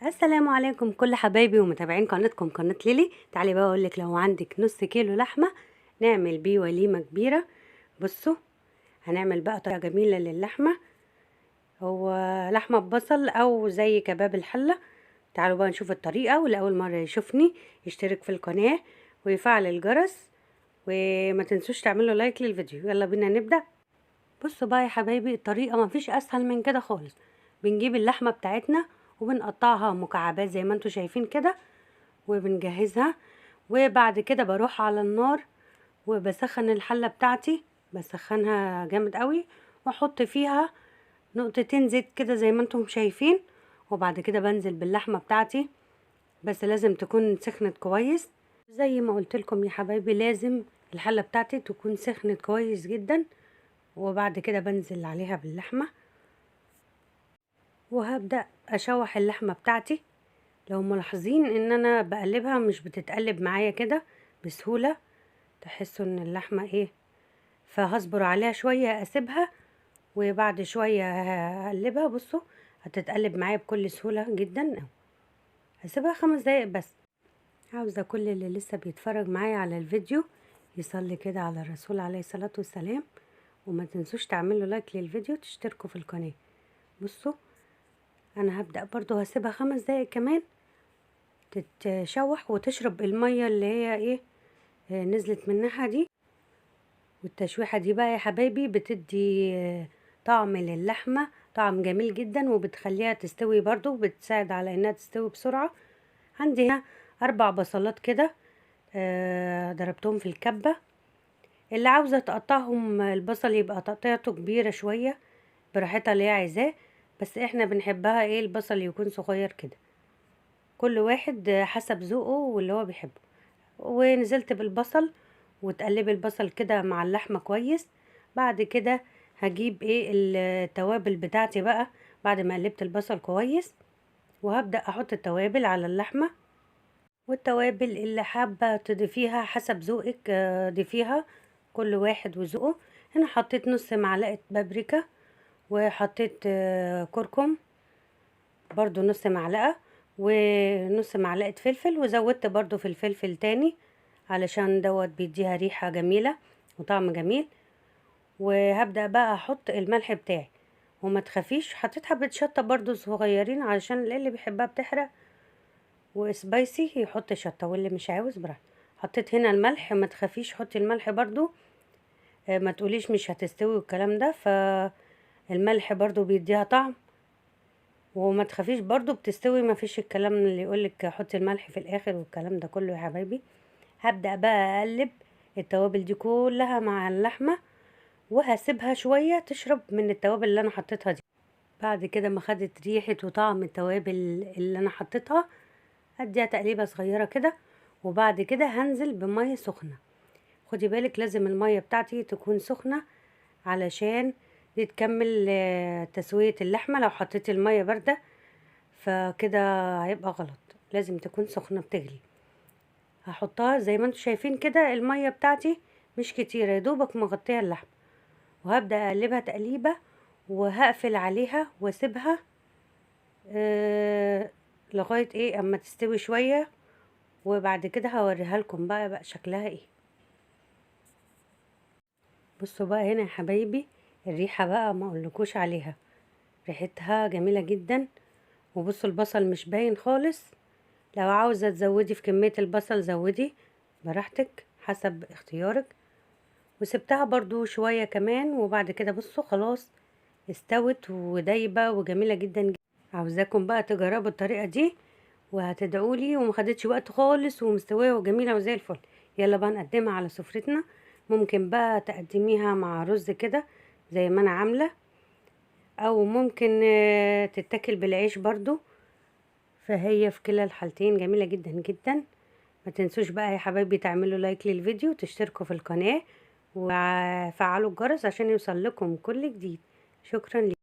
السلام عليكم كل حبايبي ومتابعين قناتكم قناة ليلي. تعالي بقى اقولك، لو عندك نص كيلو لحمة نعمل بيه وليمة كبيرة. بصوا، هنعمل بقى طريقة جميلة للحمة. هو لحمة ببصل او زي كباب الحلة. تعالوا بقى نشوف الطريقة، ولأول مرة يشوفني يشترك في القناة ويفعل الجرس، وما تنسوش تعملوا لايك للفيديو. يلا بينا نبدأ. بصوا بقى يا حبايبي، الطريقة مفيش اسهل من كده خالص. بنجيب اللحمة بتاعتنا وبنقطعها مكعبات زي ما انتوا شايفين كده، وبنجهزها. وبعد كده بروح على النار وبسخن الحلة بتاعتي، بسخنها جامد قوي، واحط فيها نقطتين زيت كده زي ما انتم شايفين. وبعد كده بنزل باللحمة بتاعتي، بس لازم تكون سخنت كويس. زي ما قلت لكم يا حبايبي، لازم الحلة بتاعتي تكون سخنت كويس جدا. وبعد كده بنزل عليها باللحمة، وهبدأ اشوح اللحمة بتاعتي. لو ملاحظين ان انا بقلبها مش بتتقلب معايا كده بسهولة، تحسوا ان اللحمة ايه، فهصبر عليها شوية اسيبها، وبعد شوية هقلبها. بصوا، هتتقلب معايا بكل سهولة جدا. هسيبها 5 دقايق بس. عاوزة كل اللي لسه بيتفرج معايا على الفيديو يصلي كده على الرسول عليه الصلاة والسلام، وما تنسوش تعملوا لايك للفيديو، تشتركوا في القناة. بصوا، انا هبدأ برضو هسيبها 5 دقايق كمان تتشوح وتشرب المية اللي هي ايه، نزلت منها دي. والتشويحة دي بقى يا حبايبي بتدي طعم للحمة، طعم جميل جدا، وبتخليها تستوي برضو، بتساعد على انها تستوي بسرعة. عندي هنا 4 بصلات كده، ضربتهم في الكبة. اللي عاوزة تقطعهم البصل يبقى تقطيعته كبيرة شوية، براحتها اللي هي عايزاه. بس احنا بنحبها ايه، البصل يكون صغير كده، كل واحد حسب ذوقه واللي هو بيحبه. ونزلت بالبصل، وتقلبي البصل كده مع اللحمة كويس. بعد كده هجيب ايه التوابل بتاعتي بقى، بعد ما قلبت البصل كويس، وهبدأ احط التوابل على اللحمة. والتوابل اللي حابة تضيفيها حسب ذوقك ضيفيها، كل واحد وذوقه. هنا حطيت نص معلقة بابريكا، وحطيت كركم برضو نص معلقة، ونص معلقة فلفل، وزودت برضو في الفلفل تاني علشان دوت بيديها ريحة جميلة وطعم جميل. وهبدأ بقى احط الملح بتاعي، وما تخافيش حطيت حبة شطة برضو صغيرين علشان اللي بيحبها بتحرق وسبايسي يحط شطة، واللي مش عاوز براحته. حطيت هنا الملح، ما تخافيش حطي الملح برضو، ما تقوليش مش هتستوي والكلام ده، فالملح برضو بيديها طعم. وما تخافيش برضو بتستوي، ما فيش الكلام اللي يقولك حطي الملح في الاخر والكلام ده كله يا حبايبي. هبدأ بقى اقلب التوابل دي كلها مع اللحمة، وهسيبها شوية تشرب من التوابل اللي انا حطيتها دي. بعد كده ما خدت ريحة وطعم التوابل اللي انا حطيتها، هديها تقليبة صغيرة كده. وبعد كده هنزل بمية سخنة. خدي بالك لازم المية بتاعتي تكون سخنة، علشان دي تكمل تسوية اللحمة. لو حطيتي المية باردة فكده هيبقى غلط، لازم تكون سخنة بتغلي. هحطها زي ما انتم شايفين كده، المية بتاعتي مش كتيرة، يا دوبك مغطية اللحمة. وهبدأ اقلبها تقليبة، وهقفل عليها واسيبها لغاية ايه اما تستوي شوية. وبعد كده هوريها لكم بقى شكلها ايه. بصوا بقى هنا يا حبايبي، الريحة بقى ما اقولكوش عليها، ريحتها جميلة جدا. وبصوا البصل مش باين خالص. لو عاوزة تزودي في كمية البصل زودي براحتك حسب اختيارك. وسبتها برضو شوية كمان، وبعد كده بصوا خلاص استوت ودايبة وجميلة جدا جدا. عاوزاكم بقى تجربوا الطريقة دي وهتدعولي، ومخدتش وقت خالص، ومستوية وجميلة وزي الفل. يلا بقى نقدمها على سفرتنا. ممكن بقى تقدميها مع رز كده زي ما انا عاملة، او ممكن تتاكل بالعيش برضو. فهي في كلا الحالتين جميلة جدا جدا. ما تنسوش بقى يا حبايبي تعملوا لايك للفيديو، وتشتركوا في القناة، وفعلوا الجرس عشان يوصل لكم كل جديد. شكرا لكم.